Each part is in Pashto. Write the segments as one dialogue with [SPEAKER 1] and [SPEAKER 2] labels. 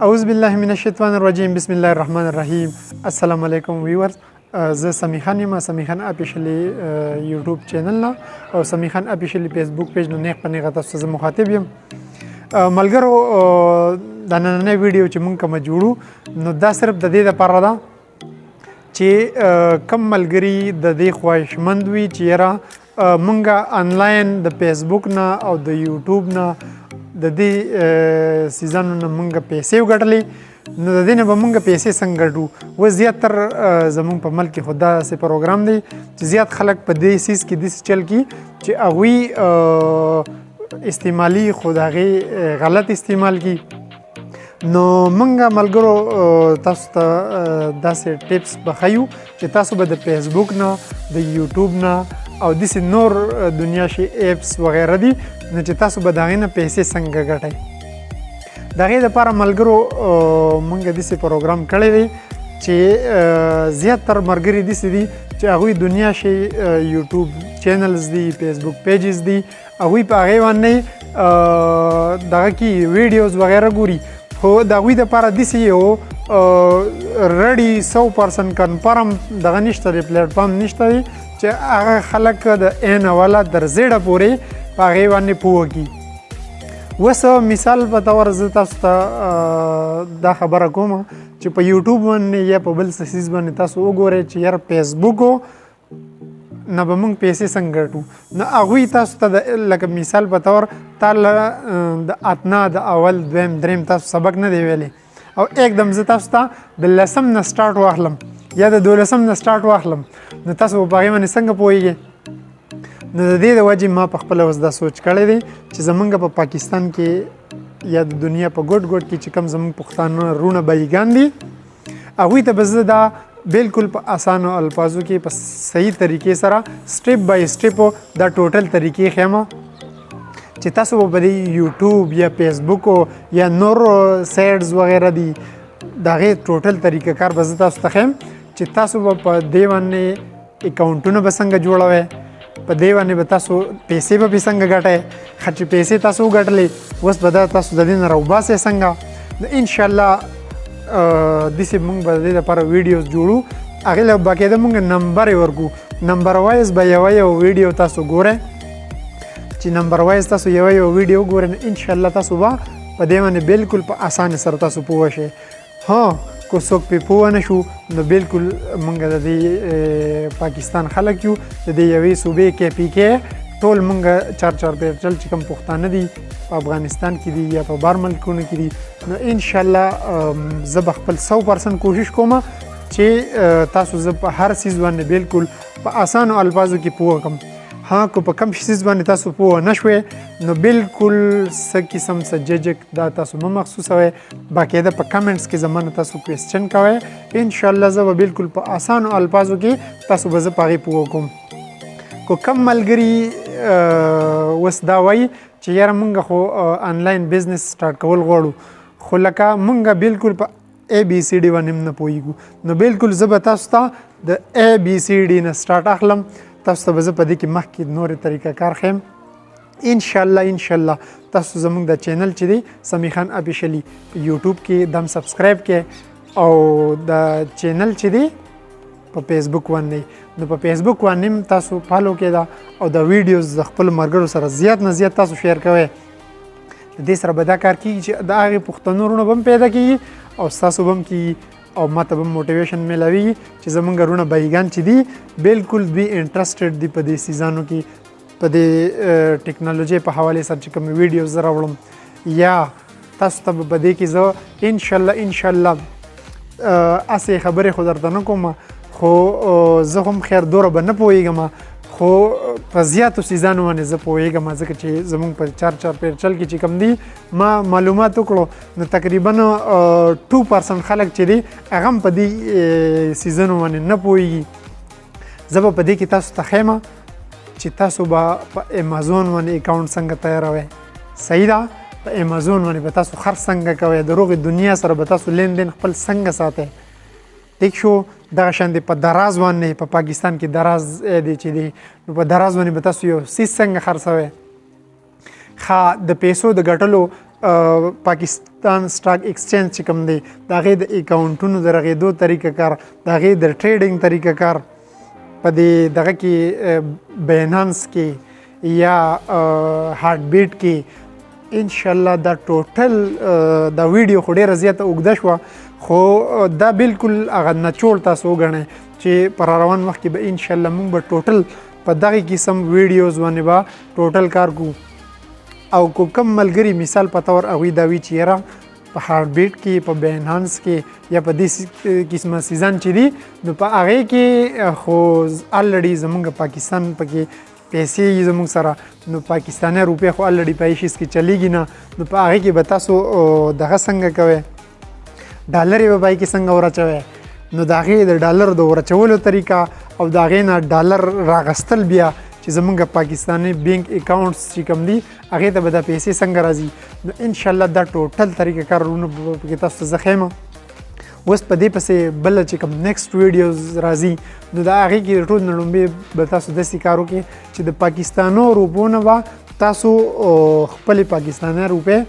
[SPEAKER 1] اعوذ بالله من الشیطان الرجیم بسم الله الرحمن الرحیم. السلام علیکم ویورز. زه سمیخان یم، سمیخان اپیشلی یوټیوب چینل نه او سمیخان اپیشلی فیسبوک پیج نه نیغ په نیغه تاسو زه مخاطب یم. ملګرو دا نننۍ ویډیو چې مونږ کومه جوړو نو دا صرف د دې دپاره ده چې کم ملګري د دې خواهشمند وي چې یاره مونږ انلاین د فیسبوک نه او د یوټیوب نه د دې سیزنونو نه مونږ پیسې وګټلې نو د دې نه به مونږ پیسې څنګه ګټو. اوس زیاتر زمونږ په ملک کې خو داسې پروګرام دی چې زیات خلک په دې سیز کې داسې چل کي چې هغوی استعمالي خو د هغې غلط استعمال کی. نو مونږ ملګرو تاسو ته داسې ټیپس به ښیو چې تاسو به د فیسبوک نه د یوټیوب نه او داسې نور دنیا شي ایپس وغیره دي نو چې تاسو به د هغې نه پیسې څنګه ګټئ. د هغې دپاره ملګرو مونږ داسې پروګرام کړی دی چې زیاتر ملګري داسې دي چې هغوی دنیا شي یوټیوب چینلز دي، فیسبوک پیجز دي، هغوی په هغې باندې دغه کې ویډیوز وغیره ګوري خو د هغوی دپاره داسې یو رډي 100% کنفرم دغه نشته دی، پلیټفارم نشته دی چې هغه خلک د عین اوله تر زیړه پورې په هغې باندې پوه کړي. اوس مثال په طور زه تاسو ته دا خبره کوم چې په یوټیوب باندې یا په بل څه سیز باندې تاسو وګورئ چې یاره فیسبوک نه به موږ پیسې څنګه ګټو. نو هغوی تاسو ته لکه مثال په طور تا د اتنا د اول دویم دریم تاسو سبق نه دی ویلی او एकदम زه تاسو ته د 10 نه سټارټ واخلم یا د 12 نه سټارټ واخلم نو تاسو په هغې باندې څنګه پوهیږئ. نو د دې د وجې ما په خپله اوس دا سوچ کړی دی چې زمونږ په پاکستان کې یا د دنیا په ګوټ ګوټ کې چې کوم زمونږ پښتانه رونه بایګان دي هغوی ته به زه دا بالکل په اسانو الفاظو کې په صحیح طریقې سره سټیپ بای سټیپ دا ټوټل طریقې ښیم چې تاسو به په دې یوټیوب یا فیسبوک یا نور سایډز وغیره دي د هغې ټوټل طریقه کار به زه تاسو ته ښیم چې تاسو به په دې باندې اکاونټونه به څنګه جوړوئ، په دې باندې به تاسو پیسې به پرې څنګه ګټئ، چې پیسې تاسو وګټلې اوس به دا تاسو د دې نه راوباسئ څنګه. نو انشاءالله داسې موږ به د دې لپاره ویډیوز جوړو، هغې له باقاعده موږ نمبر یې ورکو، نمبر وایز به یو ویډیو تاسو ګورئ چې نمبر وایز تاسو یو ویډیو ګورئ نو انشاءالله تاسو به په دې باندې بالکل په اسانه سره تاسو پوه شئ. ها کو څوک پې پوه نه شو نو بالکل موږ د دې پاکستان خلک یو د دې یوې صوبې کې ټول موږ چار پیرچل چې کوم پښتانه دي په افغانستان کې دي یا په بار ملکونو کې دي نو انشاءالله زه به خپل 100% کوشش کوم چې تاسو زه په هر څیز باندې بالکل په اسانو الفاظو کې پوه کړم. ها که په کم څیز باندې تاسو پوه نه شوئ نو بالکل څه قسم څه ججک دا تاسو مه محسوسوئ، باقاعده په کمنټس کې زما نه تاسو کوېسچن کوئ، انشاءالله زه به بالکل په اسانو الفاظو کې تاسو به زه په هغې پوه کوم. کو کم ملګري اوس دا وایي چې یاره مونږ خو آنلاین بزنس سټارټ کول غواړو خو لکه مونږ بالکل په ABCD باندې هم نه پوهېږو نو بالکل زه به تاسو ته د ABCD نه سټارټ اخلم، تاسو ته به زه په دې کې مخکې نورې طریقه کار ښیم. انشاءالله تاسو زموږ د چینل چې دی سمیخان اپیشلی یوټیوب کې دم سبسکرایب کې او د چینل چې دی په فیسبوک باندې نو په فیسبوک باندې هم تاسو فالو کې دا او د ویډیوز د خپلو ملګرو سره زیات نه زیات تاسو شیر کوئ. د دې سره به دا کار کېږي چې د هغې پښتنو رونه به هم پیدا کېږي او ستاسو به هم کېږي او ماته به موټیویشن میلاویږي چې زمونږ رونه بایګان چې دي بالکل دوی انټرسټډ دي په دې سیزانو کې په دې ټیکنالوژۍ په حوالې سره چې کوم ویډیوز زه راوړم یا تاسو ته به په دې کې زه انشاءالله هسې خبرې خو درته نه کوم خو زه هم خیر دوره به نه پوهېږم خو په زیاتو سیزانو باندې زه پوهېږم ځکه چې زمونږ په چار پیرچل کې چې کوم دي ما معلومات وکړو نو تقریبا 2% خلک چې دي هغه هم په دې سیزنو باندې نه پوهېږي. زه به په دې کې تاسو ته ښیم چې تاسو به په امازون باندې اکاونټ څنګه تیاروئ، صحیح ده، په امازون باندې به تاسو خرڅ څنګه کوئ، د روغې دنیا سره به تاسو لین دین خپل څنګه ساتئ. ټیک شو. دغه شان دی په دراز باندې په پاکستان کې دراز دی چې دی نو په دراز باندې به تاسو یو څیز څنګه خرڅوئ. ښه د پیسو د ګټلو پاکستان سټاک ایکسچینج چې کوم دی د هغې د اکاونټونو د رغېدو طریقه کار د هغې د ټریډینګ طریقه کار په دې دغه کې بینانس کې یا هارټ بیټ کې انشاءالله دا ټوټل دا ویډیو خو ډېره زیاته اوږده شوه خو دا بالکل هغه نچوړ تاسو وګڼئ چې پر روان وخت کې به انشاءالله موږ به ټوټل په دغه قسم ویډیوز باندې به ټوټل کار کوو او کوم ملګري مثال په تور هغوی دا وي چې یاره په هارټ بیټ کې په بینانس کې یا په دې قسمه سیزن چې دي نو په هغې کې خو الریډي زمونږ پاکستان پکې پیسې زمونږ سره نو پاکستاني روپۍ خو الریډي په هیڅ کې چلیږي نه نو په هغې کې به تاسو دغه څنګه کوئ ډالر یې به پای کې څنګه ورچوئ نو د هغې د ډالر د ورچولو طریقه او د هغې نه ډالر راغستل بیا چې زمونږ پاکستاني بینک اکاونټس چې کوم دي هغې ته به دا پیسې څنګه راځي نو انشاءالله دا ټوټل طریقه کارونه پکې تاسو ته زه ښیم اوس په دې پسې بله چې کوم نیکسټ ویډیوز راځي نو د هغې کې ټول نه لومبې به تاسو داسې کار وکړئ چې د پاکستانو روپو نه به تاسو خپلې پاکستاني روپۍ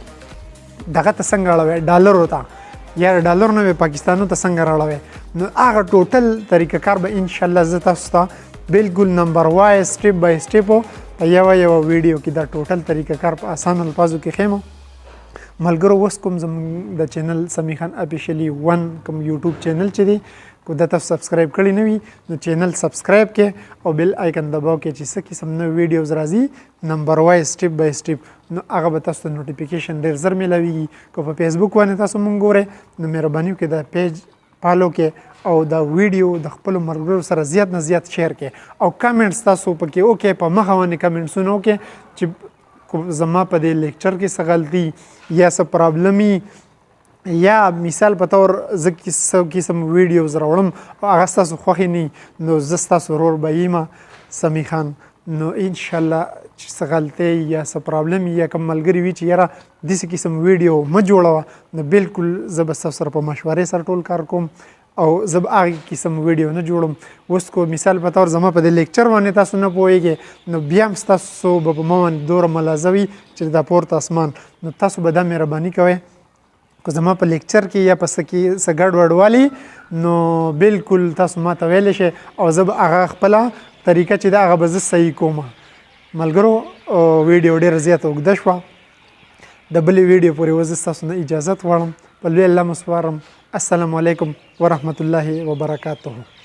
[SPEAKER 1] دغه ته څنګه اړوئ ډالرو ته یا ډالر نه به پاکستانو ته څنګه راړوئ نو هغه ټوټل طریقه کار به انشاءالله زه تاسو ته بالکل نمبر وایز سټیپ بای سټیپ په یوه ویډیو کې دا ټوټل طریقه کار په آسان الفاظو کې ښیم ملګرو اوس کوم زموږ د چینل سمیع خان اپیشلی 1 کوم یوټیوب چینل چې دی کو دا تاسو سبسکرایب کړی نه وي نو چینل سبسکرایب کې او بیل آیکن دباو کې چې څه قسم نوې ویډیوز راځي نمبر وایز سټیپ بای سټیپ نو هغه به تاسو ته نوټیفیکیشن ډېر زر میلاویږي که په فیسبوک باندې تاسو مونږ ګورئ نو مهرباني وکړئ دا پیج فالو کې او دا ویډیو د خپلو ملګرو سره زیات نه زیات شیر کړئ او کمنټس تاسو پکې وکړئ په مخه باندې کمنټسونه وکړئ چې زما په دې لیکچر کې څه غلطي یا څه پرابلم یا مثال په طور زه څه قسم ویډیوز راوړم او هغه ستاسو خوښې نه نو زه ستاسو ورور به یم سمیع خان نو انشاءالله چې څه غلطۍ یا څه پرابلم یا کوم ملګري وي چې یاره داسې قسم ویډیو مه جوړوه نو بالکل زه به ستاسو سره په مشورې سره ټول کار کوم او زه به هغې قسم ویډیو نه جوړم اوس کو مثال په طور زما په دې لیکچر باندې تاسو نه پوهیږئ نو بیا هم ستاسو به په ما باندې دومره ملازه وي چې دا پورته اسمان نو تاسو به دا مهرباني کوئ که زما په لیکچر کې یا په څه کې څه ګډوډ والي نو بالکل تاسو ما ته ویلی شئ او زه به هغه خپله طریقه چې ده هغه به زه صحیح کوم ملګرو ویډیو ډېره زیاته اوږده شوه د بلې ویډیو پورې وه زه ستاسو نه اجازت غواړم په لوی الله مو سپارم السلام علیکم ورحمة الله وبرکاته